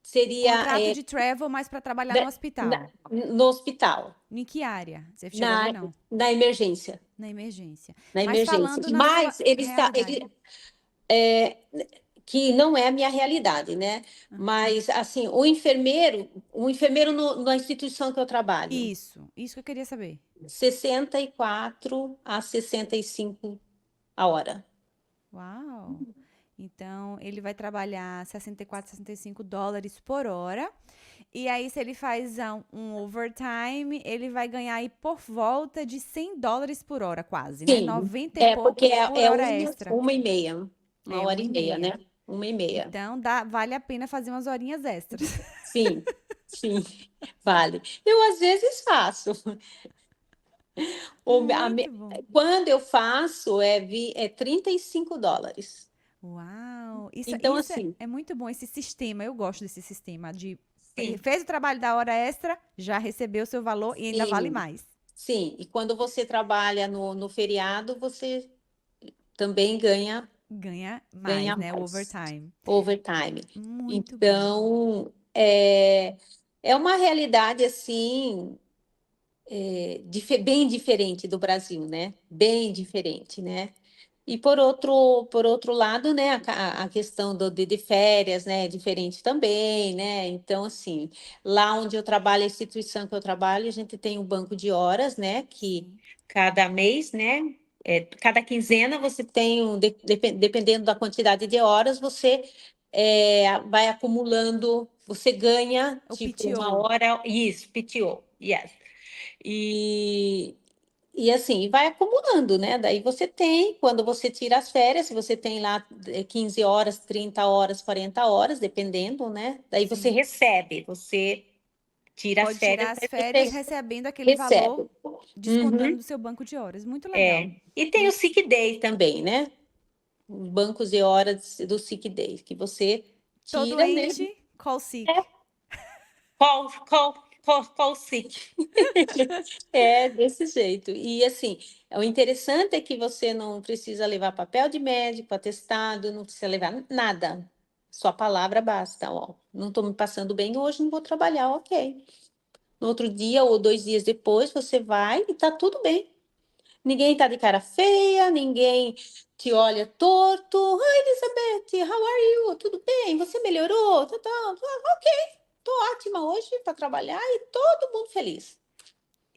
seria Contrato de travel, mas para trabalhar no da- hospital. no hospital, Em que área? Você chegou a ver, na, não? na emergência, Na emergência. na Mas emergência. falando na sua Mas realidade. é, que não é a minha realidade, né? Mas assim, o enfermeiro na instituição que eu trabalho, Isso que eu queria saber. 64 a 65 a hora. Uau! Então, ele vai trabalhar 64, US$ 65 por hora. E aí, se ele faz um overtime, ele vai ganhar aí por volta de US$ 100 por hora, quase, né? Sim, 90 e porque pouco por é hora uma, extra. 1h30, uma É, hora uma e e meia, meia. né? 1h30. Então, vale a pena fazer umas horinhas extras. Sim, sim, vale. Eu às vezes faço. Muito bom. Quando eu faço, é US$ 35. Uau! Isso, Então, isso é, assim, é muito bom, esse sistema. Eu gosto desse sistema de sim, fez o trabalho da hora extra, já recebeu o seu valor e ainda vale sim, mais. sim. E quando você trabalha no feriado, você também ganha, Ganha mais, ganha né? O mais overtime. overtime. Muito bom. Então, é uma realidade assim, bem diferente do Brasil, né? Bem diferente, né? E por outro lado, né, a questão de férias, né, é diferente também, né? Então, assim, lá onde eu trabalho, a instituição que eu trabalho, a gente tem um banco de horas, né, que Sim. cada mês, né, cada quinzena você tem dependendo da quantidade de horas, você vai acumulando, você ganha, O tipo, uma PTO. hora, isso, PTO, yes. E, e assim, vai acumulando, né? Daí você tem, quando você tira as férias, se você tem lá 15 horas, 30 horas, 40 horas, dependendo, né? Daí você Sim. recebe, você tira as Pode férias, tirar as aí férias você recebendo aquele valor, recebe. descontando Uhum, do seu banco de horas. Muito legal. é. E tem o Sick Day também, né? Os bancos de horas do Sick Day, que você Tô tira, né? doente, call sick. Call sick. É desse jeito. E assim, o interessante é que você não precisa levar papel de médico, atestado, não precisa levar nada. Sua palavra basta, ó. Não estou me passando bem hoje, não vou trabalhar, ok. No outro dia ou 2 dias depois, você vai e tá tudo bem. Ninguém tá de cara feia, ninguém te olha torto. Hi, Elizabeth, how are you? Tudo bem? Você melhorou? Ok, tô ótima hoje para trabalhar e todo mundo feliz.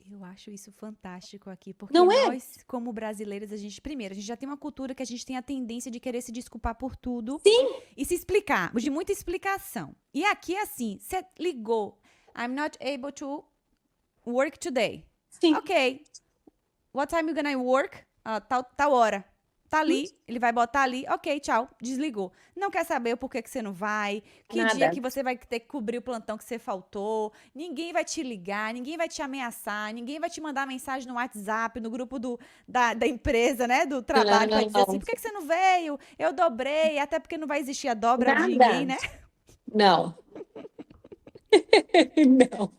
Eu acho isso fantástico aqui, porque Não é? nós, como brasileiros, primeiro, a gente já tem uma cultura que a gente tem a tendência de querer se desculpar por tudo Sim, e se explicar, de muita explicação. E aqui é assim, você ligou, I'm not able to work today. sim. Ok, what time you gonna work? Ah, tal hora. Tá ali, ele vai botar ali, ok, tchau, desligou. Não quer saber o porquê que você não vai, que dia Nada. que você vai ter que cobrir o plantão que você faltou, ninguém vai te ligar, ninguém vai te ameaçar, ninguém vai te mandar mensagem no WhatsApp, no grupo da empresa, né, do trabalho, pra dizer assim, Não, por que que você não veio? Eu dobrei, até porque não vai existir a dobra de ninguém, nada. né? Não, não.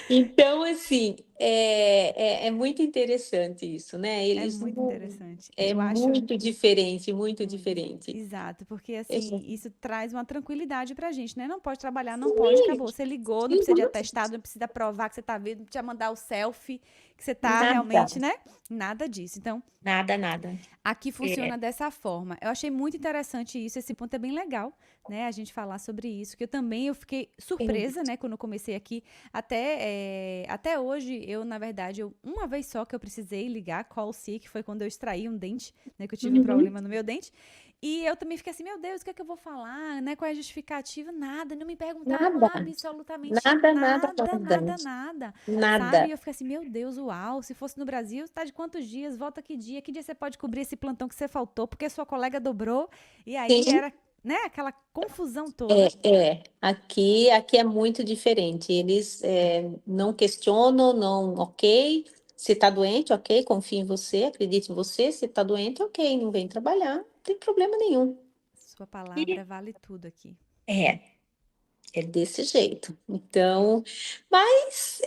Então, assim, é muito interessante isso, né? É Eles muito não. interessante. É Eu acho muito diferente, muito muito. diferente. Exato, porque É, assim, isso traz uma tranquilidade pra gente, né? Não pode trabalhar, não pode, sim, acabou. Você ligou, não sim, precisa de atestado, não precisa provar que você tá vivo, não precisa mandar o selfie que você tá nada, realmente, né? Nada disso. Então, nada, nada. aqui É, funciona dessa forma. Eu achei muito interessante isso, esse ponto é bem legal, né? A gente falar sobre isso, que eu fiquei surpresa, é. né, quando eu comecei aqui. Até hoje, na verdade, uma vez só que eu precisei ligar call sick, foi quando eu extraí um dente, né, que eu tive um Uhum. problema no meu dente. E eu também fiquei assim, meu Deus, o que é que eu vou falar, né? Qual é a justificativa? Nada, não me perguntaram Nada, absolutamente nada, nada, nada, nada, nada, nada, sabe? E nada. eu fiquei assim, meu Deus, uau, se fosse no Brasil, tá de quantos dias? Volta que dia? Que dia você pode cobrir esse plantão que você faltou? Porque sua colega dobrou. E aí Sim, era, né, aquela confusão toda. Aqui é muito diferente. Eles não questionam, não, ok. Se está doente, ok, confio em você, acredito em você. Se está doente, ok, não vem trabalhar, não tem problema nenhum. Sua E palavra vale tudo aqui. é, é desse jeito. Então, mas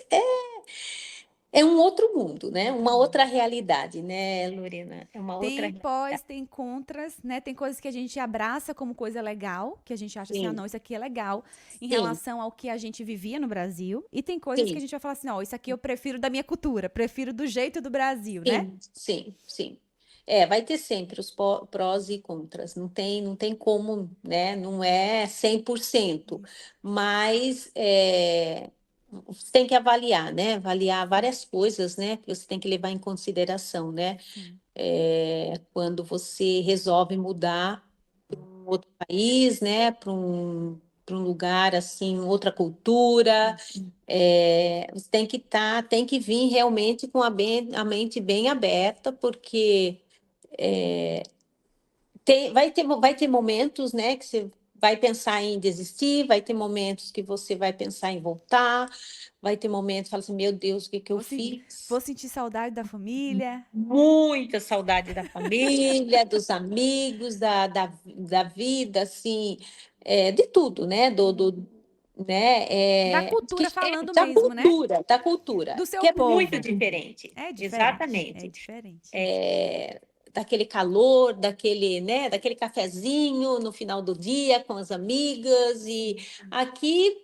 é um outro mundo, né? Outro Uma mundo. outra realidade, né, Lorena? É uma outra Tem pós, realidade. tem contras, né? Tem coisas que a gente abraça como coisa legal, que a gente acha assim, ah, Sim, não, isso aqui é legal, em sim, relação ao que a gente vivia no Brasil. E tem coisas que a sim, gente vai falar assim, ó, isso aqui eu prefiro da minha cultura, prefiro do jeito do Brasil, né? sim, sim, sim. Vai ter sempre os prós e contras, não tem como, né? Não é 100%, Isso. mas você tem que avaliar, né? Avaliar Sim, várias coisas, né? Que você tem que levar em consideração, né? sim. Quando você resolve mudar para um outro país, né? Para um lugar assim, outra cultura, você tem que vir realmente com a mente bem aberta, porque vai ter momentos, né, que você vai pensar em desistir, vai ter momentos que você vai pensar em voltar, vai ter momentos que fala assim, meu Deus, o que que eu Vou, sen- vou fiz? sentir saudade da família, Muita saudade da família, dos amigos, da vida, assim, de tudo, né? Né? da cultura falando Da mesmo, né? cultura, da cultura, Do seu que é muito povo. diferente. É diferente, é Exatamente. diferente. Daquele calor, daquele cafezinho no final do dia com as amigas, e Sim. aqui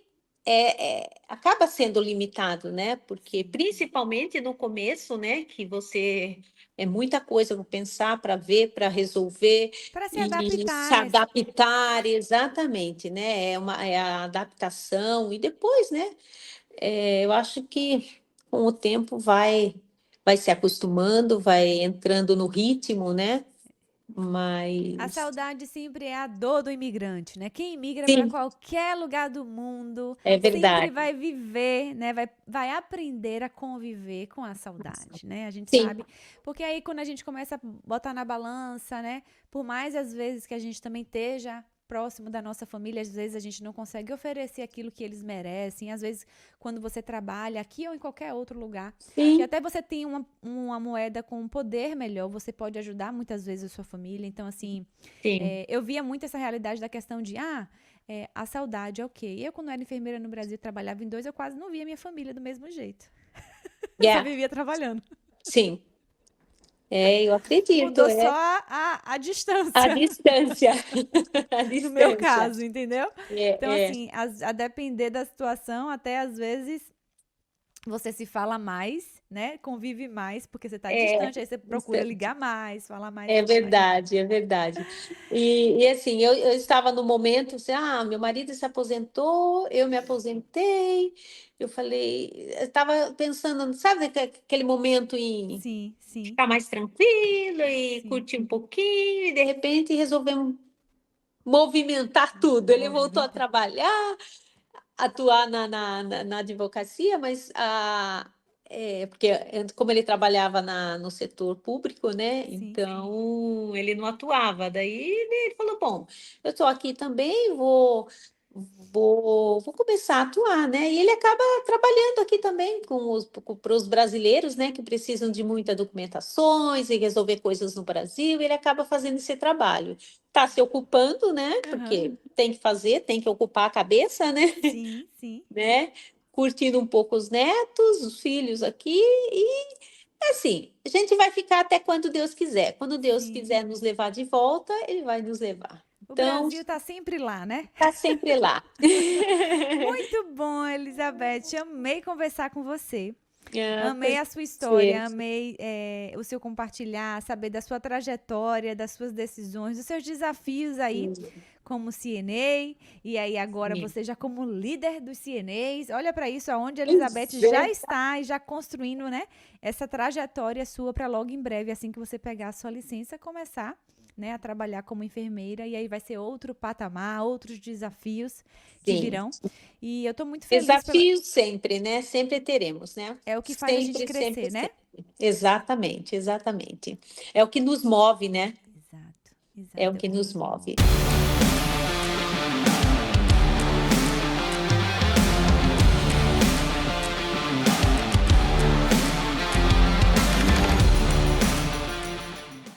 acaba sendo limitado, né? Porque principalmente no começo, né? Que você é muita coisa para pensar, para ver, para resolver Para se e adaptar, se né? adaptar, exatamente, né? É a adaptação e depois, né? Eu acho que com o tempo vai se acostumando, vai entrando no ritmo, né? A Mas saudade sempre é a dor do imigrante, né? Quem imigra para sim, qualquer lugar do mundo é sempre verdade. vai viver, né? Vai aprender a conviver com a saudade, né? A gente Sim, sabe. Porque aí quando a gente começa a botar na balança, né? Por mais às vezes que a gente também esteja próximo da nossa família, às vezes a gente não consegue oferecer aquilo que eles merecem. Às vezes, quando você trabalha aqui ou em qualquer outro lugar, que sim, até você tem uma moeda com um poder melhor, você pode ajudar muitas vezes a sua família. Então, assim, sim. eu via muito essa realidade da questão de, a saudade, ok. Eu, quando era enfermeira no Brasil, trabalhava em dois, eu quase não via minha família do mesmo jeito. Eu só Yeah, vivia trabalhando. sim. Eu acredito, Mudou só a a distância, distância, a no meu distância. caso, entendeu? Então, É, é, assim, a depender da situação, até às vezes você se fala mais, né? Convive mais, porque você está é, distante, aí você procura distante. ligar mais, falar mais e É tudo mais. verdade, é verdade. E assim, eu estava no momento, assim, meu marido se aposentou, eu me aposentei. Eu falei, eu estava pensando, sabe, aquele momento em Sim, sim, ficar mais tranquilo e sim. curtir um pouquinho, e de repente resolvemos movimentar tudo. Ele voltou a Movimenta. trabalhar, atuar na advocacia, mas porque como ele trabalhava no setor público, né? Sim. Então ele não atuava. Daí ele falou: bom, eu estou aqui também, vou começar a atuar, né? E ele acaba trabalhando aqui também para os brasileiros, né, que precisam de Sim, muitas documentações e resolver coisas no Brasil, ele acaba fazendo esse trabalho. Está se ocupando, né? aham. Porque tem que fazer, tem que ocupar a cabeça, né? Sim, sim, Né? Curtindo um pouco os netos, os filhos aqui, e assim, a gente vai ficar até quando Deus quiser. Quando Deus sim. quiser nos levar de volta, Ele vai nos levar. O Então, Brasil tá sempre lá, né? está sempre lá. Muito bom, Elizabeth. Amei conversar com você. Amei a sua história, Prazer. amei o seu compartilhar, saber da sua trajetória, das suas decisões, dos seus desafios aí como CNA, e aí agora Sim. você já como líder dos CNAs. Olha para isso, aonde a Elizabeth Pois já é. está e já construindo, né, essa trajetória sua para logo em breve, assim que você pegar a sua licença, começar, né, a trabalhar como enfermeira, e aí vai ser outro patamar, outros desafios que Sim. virão. E eu tô muito feliz pela Desafios sempre, né? Sempre teremos, né? é o que faz a gente Sempre, sempre, crescer, né? sempre. Exatamente, exatamente. É o que nos move, né? Exato, É o exato, é o que que nos nos move. move.